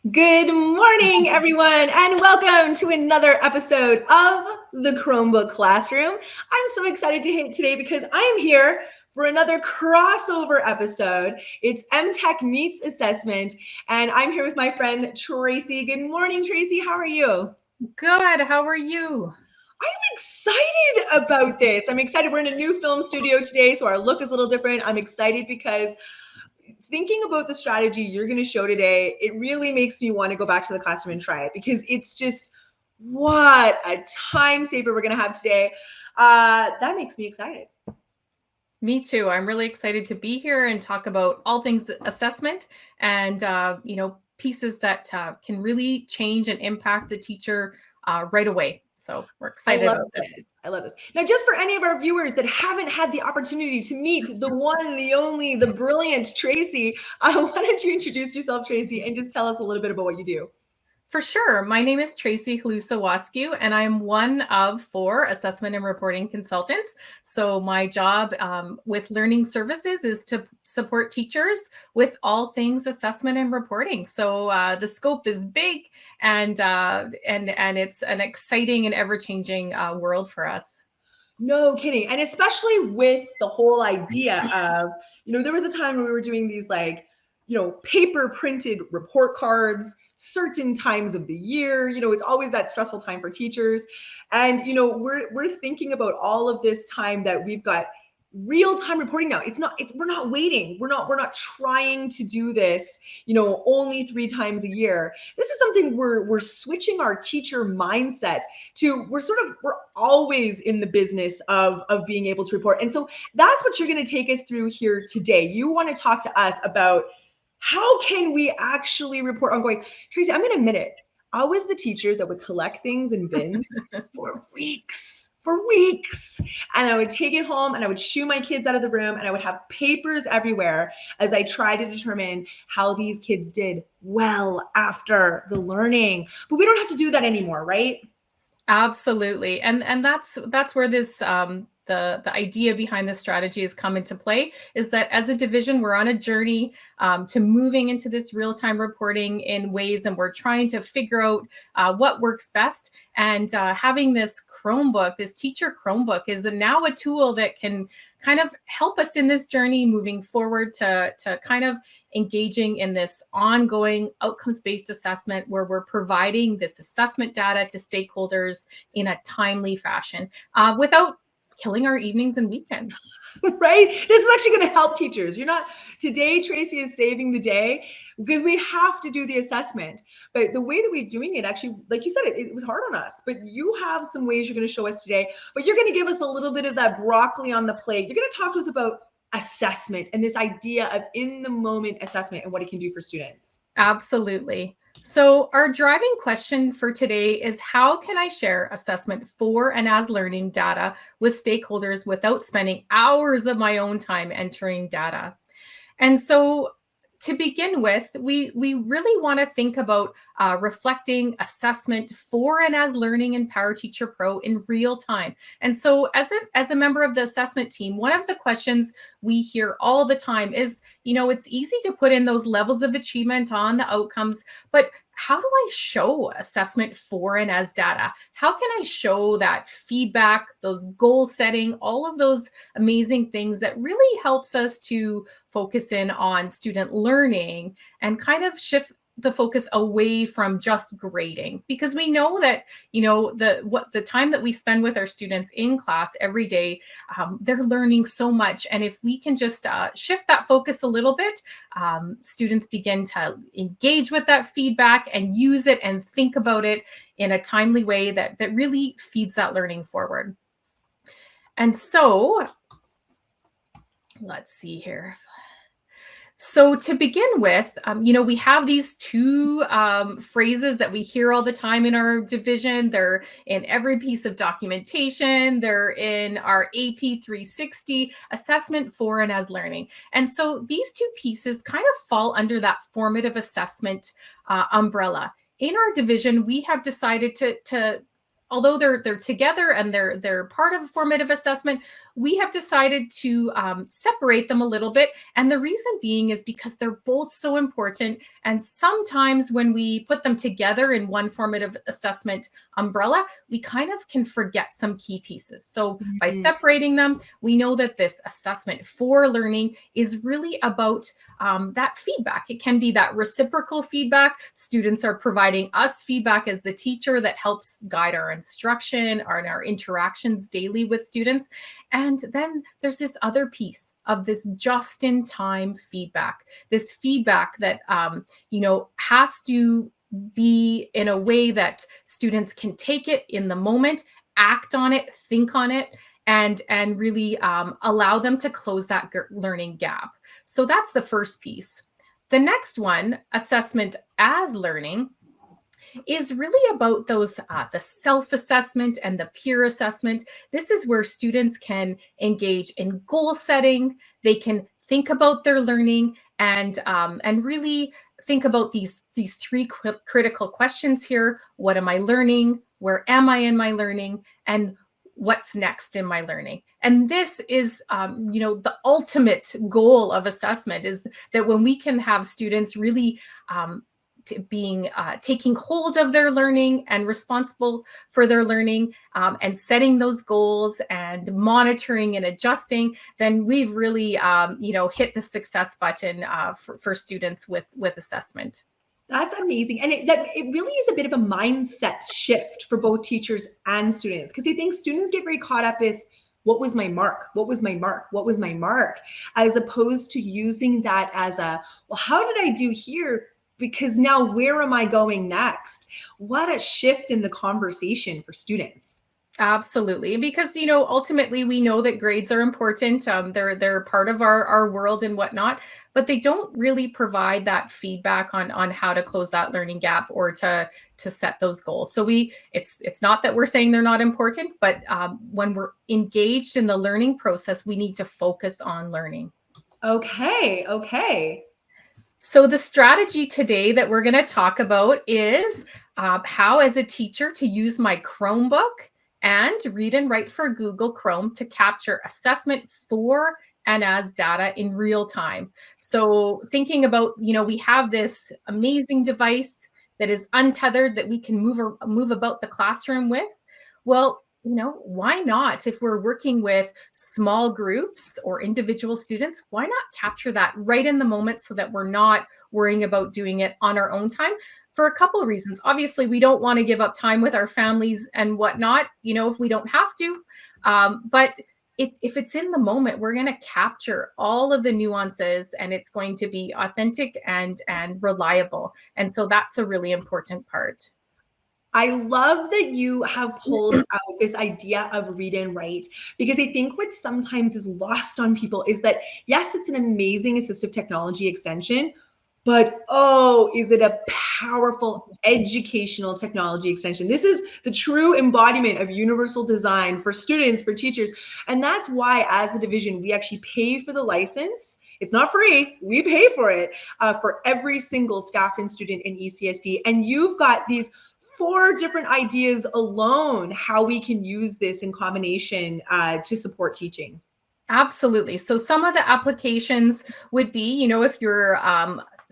Good morning, everyone, and welcome to another episode of the Chromebook Classroom. I'm so excited today because I'm here for another crossover episode. It's MTech Meets Assessment, and I'm here with my friend Tracy. Good morning, Tracy. How are you? Good. How are you? I'm excited about this. I'm excited. We're in a new film studio today, so our look is a little different. I'm excited because thinking about the strategy you're going to show today, it really makes me want to go back to the classroom and try it because it's just what a time saver we're going to have today. That makes me excited. Me too. I'm really excited to be here and talk about all things assessment and pieces that can really change and impact the teacher right away. So we're I excited love about this. this. I love this. Now, just for any of our viewers that haven't had the opportunity to meet the one, the only, the brilliant Tracy, why don't you introduce yourself, Tracy, and just tell us a little bit about what you do? For sure. My name is Tracy Halusa-Waskew, and I'm one of 4 assessment and reporting consultants. So my job with learning services is to support teachers with all things assessment and reporting. So the scope is big, and it's an exciting and ever-changing world for us. No kidding. And especially with the whole idea of, there was a time when we were doing these paper printed report cards, certain times of the year. It's always that stressful time for teachers. And, we're thinking about all of this time that we've got real time reporting now. We're not waiting. We're not trying to do this, only 3 times a year. This is something we're switching our teacher mindset to. We're always in the business of being able to report. And so that's what you're going to take us through here today. You want to talk to us about how can we actually report ongoing. Tracy, I'm going to admit it. I was the teacher that would collect things in bins for weeks. And I would take it home and I would shoo my kids out of the room and I would have papers everywhere as I tried to determine how these kids did well after the learning. But we don't have to do that anymore, right? Absolutely. And that's where this the idea behind this strategy has come into play, is that as a division, we're on a journey to moving into this real-time reporting in ways, and we're trying to figure out what works best. And having this Chromebook, this teacher Chromebook, is now a tool that can kind of help us in this journey moving forward to kind of engaging in this ongoing outcomes-based assessment where we're providing this assessment data to stakeholders in a timely fashion without killing our evenings and weekends. Right? This is actually going to help teachers. Today, Tracy is saving the day because we have to do the assessment. But the way that we're doing it, actually, like you said, it was hard on us. But you have some ways you're going to show us today. But you're going to give us a little bit of that broccoli on the plate. You're going to talk to us about assessment and this idea of in the moment assessment and what it can do for students. Absolutely. So our driving question for today is, how can I share assessment for and as learning data with stakeholders without spending hours of my own time entering data? And so to begin with, we really want to think about reflecting assessment for and as learning in Power Teacher Pro in real time. And so as a member of the assessment team, one of the questions we hear all the time is, it's easy to put in those levels of achievement on the outcomes, but how do I show assessment for and as data? How can I show that feedback, those goal setting, all of those amazing things that really helps us to focus in on student learning and kind of shift the focus away from just grading? Because we know that the time that we spend with our students in class every day, they're learning so much, and if we can just shift that focus a little bit, students begin to engage with that feedback and use it and think about it in a timely way that really feeds that learning forward. And so let's see here. So to begin with, we have these 2 phrases that we hear all the time in our division. They're in every piece of documentation. They're in our AP 360, assessment for and as learning. And so these 2 pieces kind of fall under that formative assessment umbrella. In our division, we have decided to although they're together and they're part of formative assessment, we have decided to separate them a little bit. And the reason being is because they're both so important. And sometimes when we put them together in one formative assessment umbrella, we kind of can forget some key pieces. So by separating them, we know that this assessment for learning is really about that feedback. It can be that reciprocal feedback. Students are providing us feedback as the teacher that helps guide our instruction and our interactions daily with students. And then there's this other piece of this just-in-time feedback, this feedback that, has to be in a way that students can take it in the moment, act on it, think on it, and really allow them to close that learning gap. So that's the first piece. The next one, assessment as learning, is really about those the self-assessment and the peer assessment. This is where students can engage in goal setting. They can think about their learning and really think about these three critical questions here. What am I learning? Where am I in my learning? And what's next in my learning? And this is, the ultimate goal of assessment is that when we can have students really taking hold of their learning and responsible for their learning and setting those goals and monitoring and adjusting, then we've really, hit the success button for students with assessment. That's amazing. And it really is a bit of a mindset shift for both teachers and students, because I think students get very caught up with what was my mark? What was my mark? What was my mark? As opposed to using that as well, how did I do here? Because now where am I going next? What a shift in the conversation for students. Absolutely, because ultimately we know that grades are important. They're part of our world and whatnot, but they don't really provide that feedback on how to close that learning gap or to set those goals. So it's not that we're saying they're not important, but when we're engaged in the learning process, we need to focus on learning. Okay. So the strategy today that we're going to talk about is how, as a teacher, to use my Chromebook and read and write for Google Chrome to capture assessment for and as data in real time. So thinking about, we have this amazing device that is untethered that we can move about the classroom with. Well, why not? If we're working with small groups or individual students, why not capture that right in the moment so that we're not worrying about doing it on our own time? For a couple of reasons. Obviously, we don't want to give up time with our families and whatnot, if we don't have to. But if it's in the moment, we're going to capture all of the nuances and it's going to be authentic and reliable. And so that's a really important part. I love that you have pulled out this idea of read and write, because I think what sometimes is lost on people is that, yes, it's an amazing assistive technology extension, but is it a powerful educational technology extension? This is the true embodiment of universal design for students, for teachers. And that's why, as a division, we actually pay for the license. It's not free. We pay for it for every single staff and student in ECSD. And you've got these 4 different ideas alone how we can use this in combination to support teaching. Absolutely. So some of the applications would be, if you're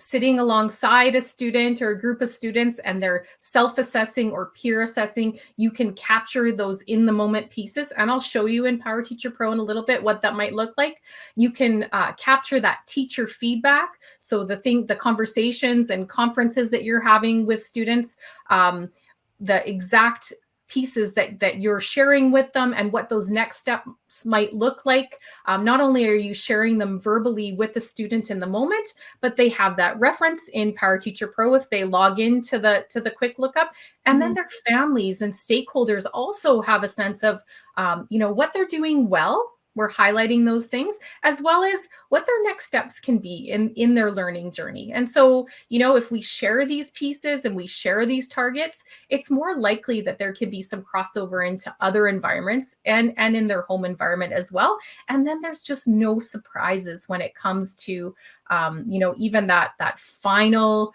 sitting alongside a student or a group of students and they're self-assessing or peer assessing, you can capture those in the moment pieces. And I'll show you in Power Teacher Pro in a little bit what that might look like. You can capture that teacher feedback. So the conversations and conferences that you're having with students, the exact pieces that you're sharing with them and what those next steps might look like. Not only are you sharing them verbally with the student in the moment, but they have that reference in Power Teacher Pro if they log into the quick lookup. And then their families and stakeholders also have a sense of, what they're doing well. We're highlighting those things, as well as what their next steps can be in their learning journey. And so, if we share these pieces and we share these targets, it's more likely that there can be some crossover into other environments and in their home environment as well. And then there's just no surprises when it comes to, even that final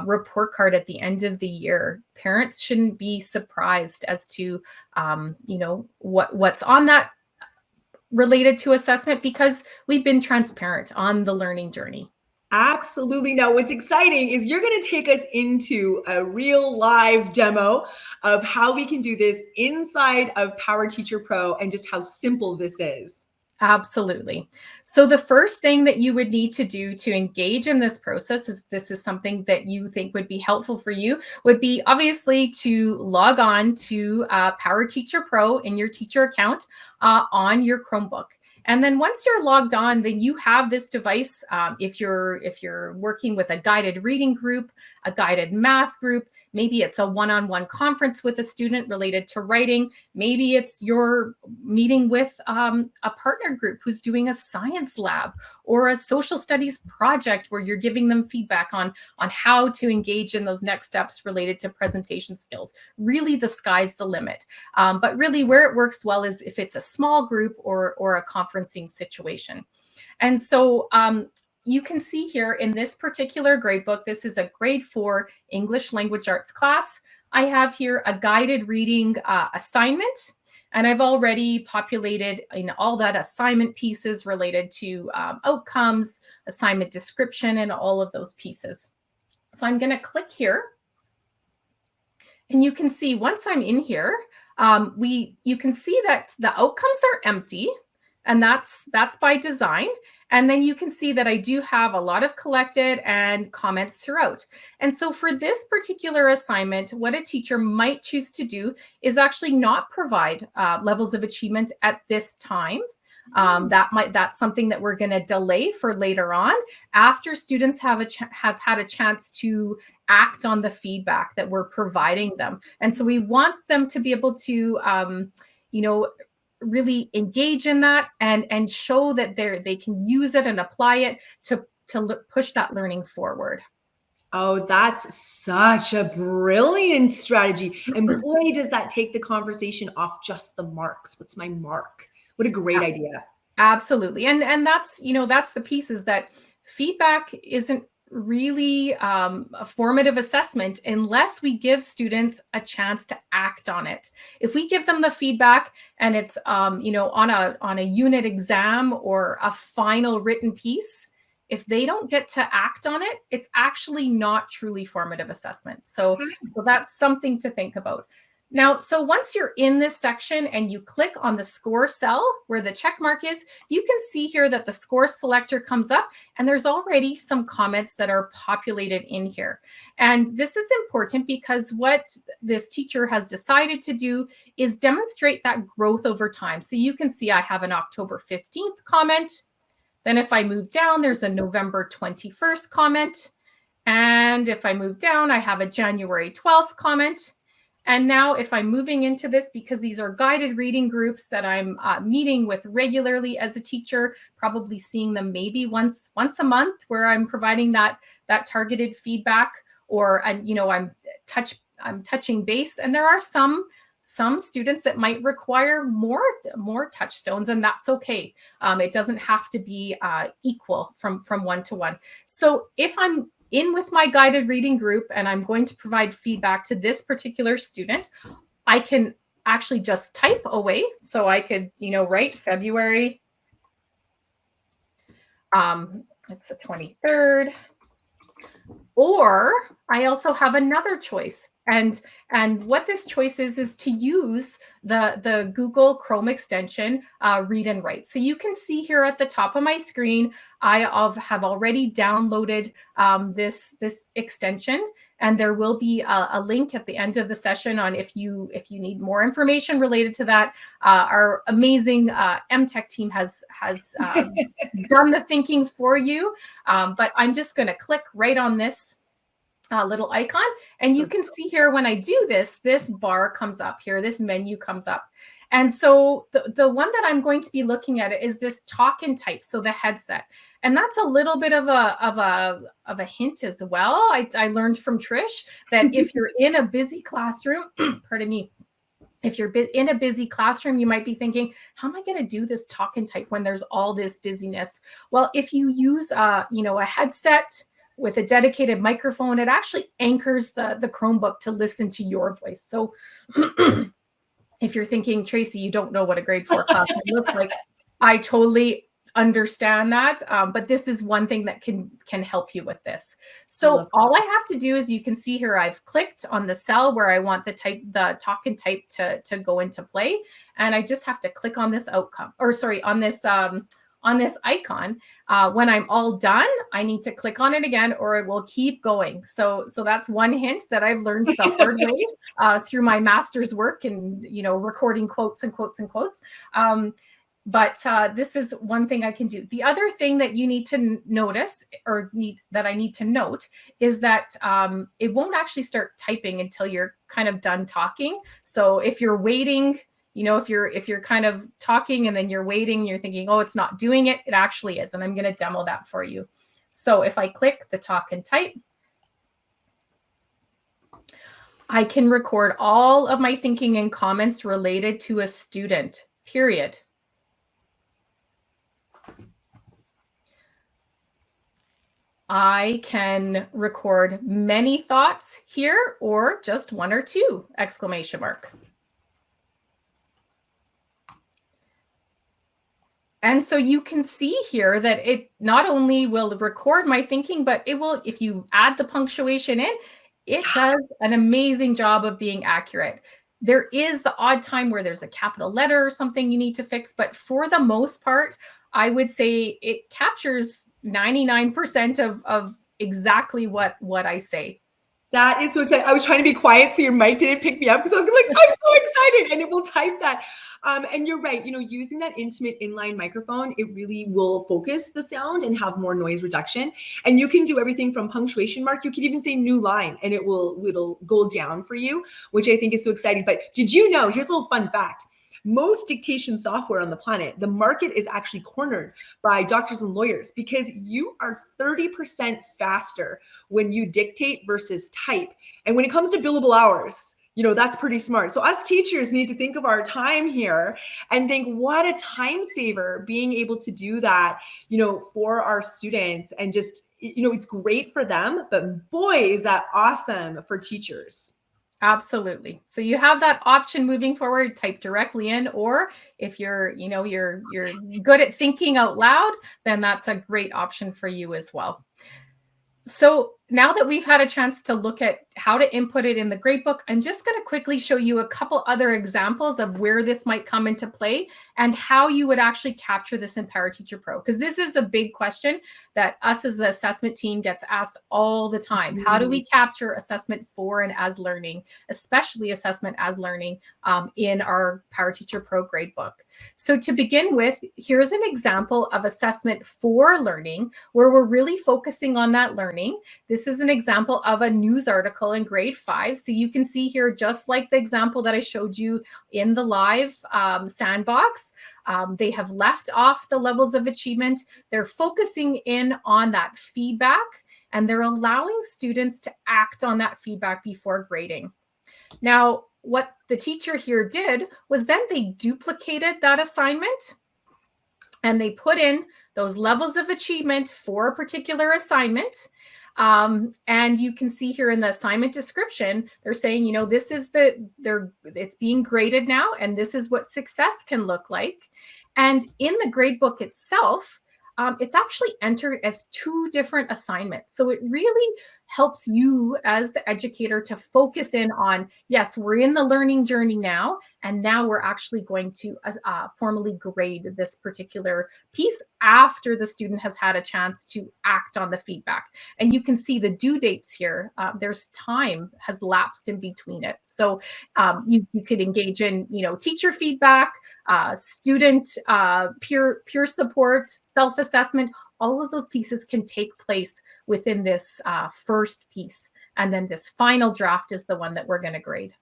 report card at the end of the year, parents shouldn't be surprised as to, what's on that related to assessment, because we've been transparent on the learning journey. Absolutely. Now, what's exciting is you're going to take us into a real live demo of how we can do this inside of Power Teacher Pro and just how simple this is. Absolutely. So the first thing that you would need to do to engage in this process, is this is something that you think would be helpful for you, would be obviously to log on to Power Teacher Pro in your teacher account on your Chromebook. And then once you're logged on, then you have this device. If you're working with a guided reading group, a guided math group, maybe it's a one-on-one conference with a student related to writing. Maybe it's your meeting with a partner group who's doing a science lab or a social studies project where you're giving them feedback on how to engage in those next steps related to presentation skills. Really, the sky's the limit. But really where it works well is if it's a small group or a conferencing situation. And so you can see here in this particular gradebook, this is a grade 4 English language arts class. I have here a guided reading assignment, and I've already populated in all that assignment pieces related to outcomes, assignment description, and all of those pieces. So I'm going to click here. And you can see once I'm in here, you can see that the outcomes are empty, and that's by design. And then you can see that I do have a lot of collected and comments throughout. And so for this particular assignment, what a teacher might choose to do is actually not provide levels of achievement at this time. That's something that we're going to delay for later on, after students have had a chance to act on the feedback that we're providing them. And so we want them to be able to, really engage in that and show that they can use it and apply it to push that learning forward. Oh, that's such a brilliant strategy. And boy, does that take the conversation off just the marks. What's my mark? What a great idea. Absolutely. And that's, that's the piece, is that feedback isn't really a formative assessment unless we give students a chance to act on it. If we give them the feedback and it's on a unit exam or a final written piece, if they don't get to act on it, it's actually not truly formative assessment. So that's something to think about. Now, so once you're in this section and you click on the score cell where the check mark is, you can see here that the score selector comes up, and there's already some comments that are populated in here. And this is important because what this teacher has decided to do is demonstrate that growth over time. So you can see I have an October 15th comment. Then if I move down, there's a November 21st comment. And if I move down, I have a January 12th comment. And now if I'm moving into this, because these are guided reading groups that I'm meeting with regularly as a teacher, probably seeing them maybe once a month, where I'm providing that targeted feedback, or I'm touching base. And there are some students that might require more touchstones, and that's okay. It doesn't have to be equal from one to one. So if I'm in with my guided reading group and I'm going to provide feedback to this particular student, I can actually just type away. So I could, write February, it's the 23rd, or I also have another choice. And what this choice is to use the Google Chrome extension, Read and Write. So you can see here at the top of my screen, I have already downloaded this extension, and there will be a link at the end of the session on if you need more information related to that. Our amazing MTech team has done the thinking for you, but I'm just going to click right on this little icon, and you can see here when I do this bar comes up here, this menu comes up. And so the one that I'm going to be looking at is this talk and type, so the headset. And that's a little bit of a hint as well. I learned from Trish that if you're in a busy classroom, pardon me, if you're in a busy classroom, you might be thinking, how am I going to do this talk and type when there's all this busyness? Well, if you use a headset with a dedicated microphone. It actually anchors the Chromebook to listen to your voice. So if you're thinking, Tracy, you don't know what a grade 4 class looks like, I totally understand that. But this is one thing that can help you with this. So all I have to do is, you can see here, I've clicked on the cell where I want the talk and type to go into play. And I just have to click on this outcome, or sorry, on this icon. When I'm all done, I need to click on it again, or it will keep going. So that's one hint that I've learned the hard way through my master's work and, recording quotes and quotes and quotes. But this is one thing I can do. The other thing that you need to notice, that I need to note, is that it won't actually start typing until you're kind of done talking. So if you're waiting, if you're kind of talking and then you're waiting, you're thinking, oh, it's not doing it, it actually is. And I'm going to demo that for you. So if I click the talk and type, I can record all of my thinking and comments related to a student, period. I can record many thoughts here, or just one or two, exclamation mark. And so you can see here that it not only will record my thinking, but it will, if you add the punctuation in, it does an amazing job of being accurate. There is the odd time where there's a capital letter or something you need to fix, but for the most part, I would say it captures 99% of exactly what I say. That is so exciting. I was trying to be quiet so your mic didn't pick me up, because I was like, I'm so excited. And it will type that. And you're right, using that intimate inline microphone, it really will focus the sound and have more noise reduction. And you can do everything from punctuation mark. You can even say new line and it'll go down for you, which I think is so exciting. But did you know, here's a little fun fact. Most dictation software on the planet, the market is actually cornered by doctors and lawyers, because you are 30% faster when you dictate versus type. And when it comes to billable hours, that's pretty smart. So us teachers need to think of our time here and think, what a time saver being able to do that, for our students. And just, it's great for them, but boy, is that awesome for teachers. Absolutely. So you have that option moving forward, type directly in, or if you're good at thinking out loud, then that's a great option for you as well. So now that we've had a chance to look at how to input it in the gradebook, I'm just going to quickly show you a couple other examples of where this might come into play and how you would actually capture this in PowerTeacher Pro. Because this is a big question that us as the assessment team gets asked all the time. How do we capture assessment for and as learning, especially assessment as learning in our PowerTeacher Pro gradebook? So to begin with, here's an example of assessment for learning where we're really focusing on that learning. This is an example of a news article in grade 5. So you can see here, just like the example that I showed you in the live sandbox, they have left off the levels of achievement. They're focusing in on that feedback, and they're allowing students to act on that feedback before grading. Now, what the teacher here did was then they duplicated that assignment and they put in those levels of achievement for a particular assignment. And you can see here in the assignment description, they're saying, this is it's being graded now, and this is what success can look like. And in the gradebook itself, it's actually entered as 2 different assignments. So it really helps you as the educator to focus in on, yes, we're in the learning journey now, and now we're actually going to formally grade this particular piece after the student has had a chance to act on the feedback. And you can see the due dates here. There's time has lapsed in between it. So you could engage in, teacher feedback, student peer support, self-assessment. All of those pieces can take place within this first piece. And then this final draft is the one that we're going to grade.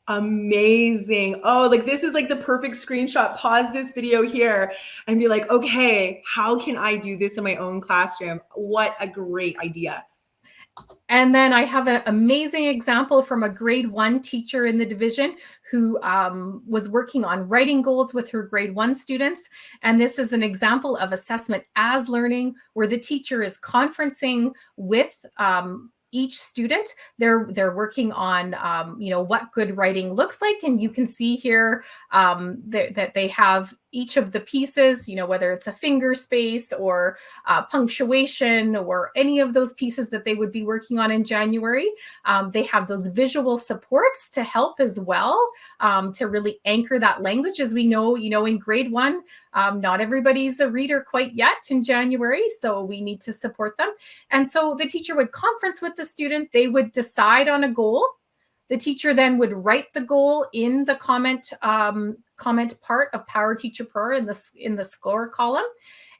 Amazing. Oh, this is the perfect screenshot. Pause this video here and be like, okay, how can I do this in my own classroom? What a great idea. And then I have an amazing example from a grade 1 teacher in the division who was working on writing goals with her grade 1 students. And this is an example of assessment as learning, where the teacher is conferencing with each student. They're working on what good writing looks like, and you can see here that they have each of the pieces, whether it's a finger space or punctuation or any of those pieces that they would be working on in January. They have those visual supports to help as well, to really anchor that language. As we know, in grade 1, not everybody's a reader quite yet in January, so we need to support them. And so the teacher would conference with the student. They would decide on a goal. The teacher then would write the goal in the comment part of Power Teacher Pro in the score column.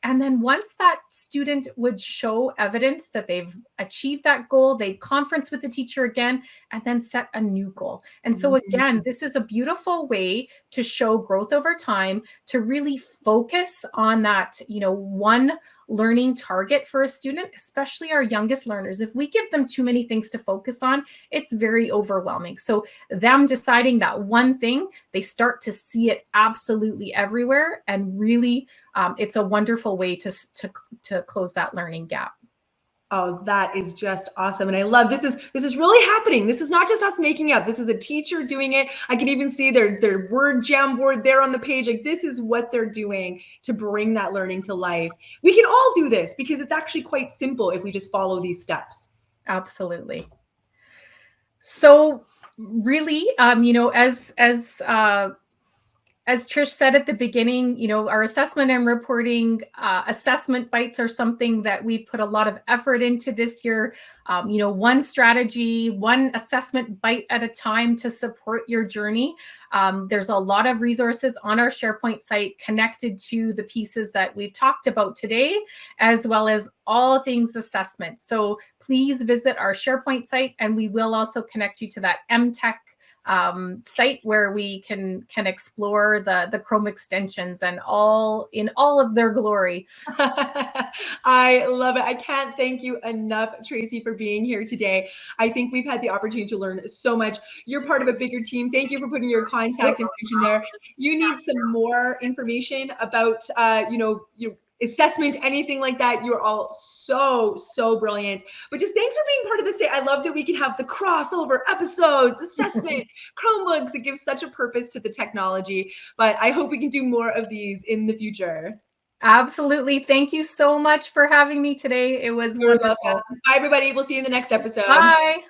And then once that student would show evidence that they've achieved that goal, they'd conference with the teacher again and then set a new goal. And so again, this is a beautiful way to show growth over time, to really focus on that, one learning target for a student, especially our youngest learners. If we give them too many things to focus on, it's very overwhelming. So them deciding that one thing, they start to see it absolutely everywhere, and really it's a wonderful way to close that learning gap. Oh, that is just awesome. And I love this is really happening. This is not just us making up. This is a teacher doing it. I can even see their word jam board there on the page. Like, this is what they're doing to bring that learning to life. We can all do this because it's actually quite simple if we just follow these steps. Absolutely. So really, as Trish said at the beginning, our assessment and reporting assessment bites are something that we've put a lot of effort into this year. One strategy, one assessment bite at a time to support your journey. There's a lot of resources on our SharePoint site connected to the pieces that we've talked about today, as well as all things assessment. So please visit our SharePoint site, and we will also connect you to that MTech site where we can explore the Chrome extensions and all of their glory. I love it. I can't thank you enough, Tracy, for being here today. I think we've had the opportunity to learn so much. You're part of a bigger team. Thank you for putting your contact information there. You need some more information about assessment, anything like that. You're all so brilliant. But just thanks for being part of this day. I love that we can have the crossover episodes, assessment, Chromebooks. It gives such a purpose to the technology. But I hope we can do more of these in the future. Absolutely. Thank you so much for having me today. It was wonderful. Welcome. Bye, everybody. We'll see you in the next episode. Bye.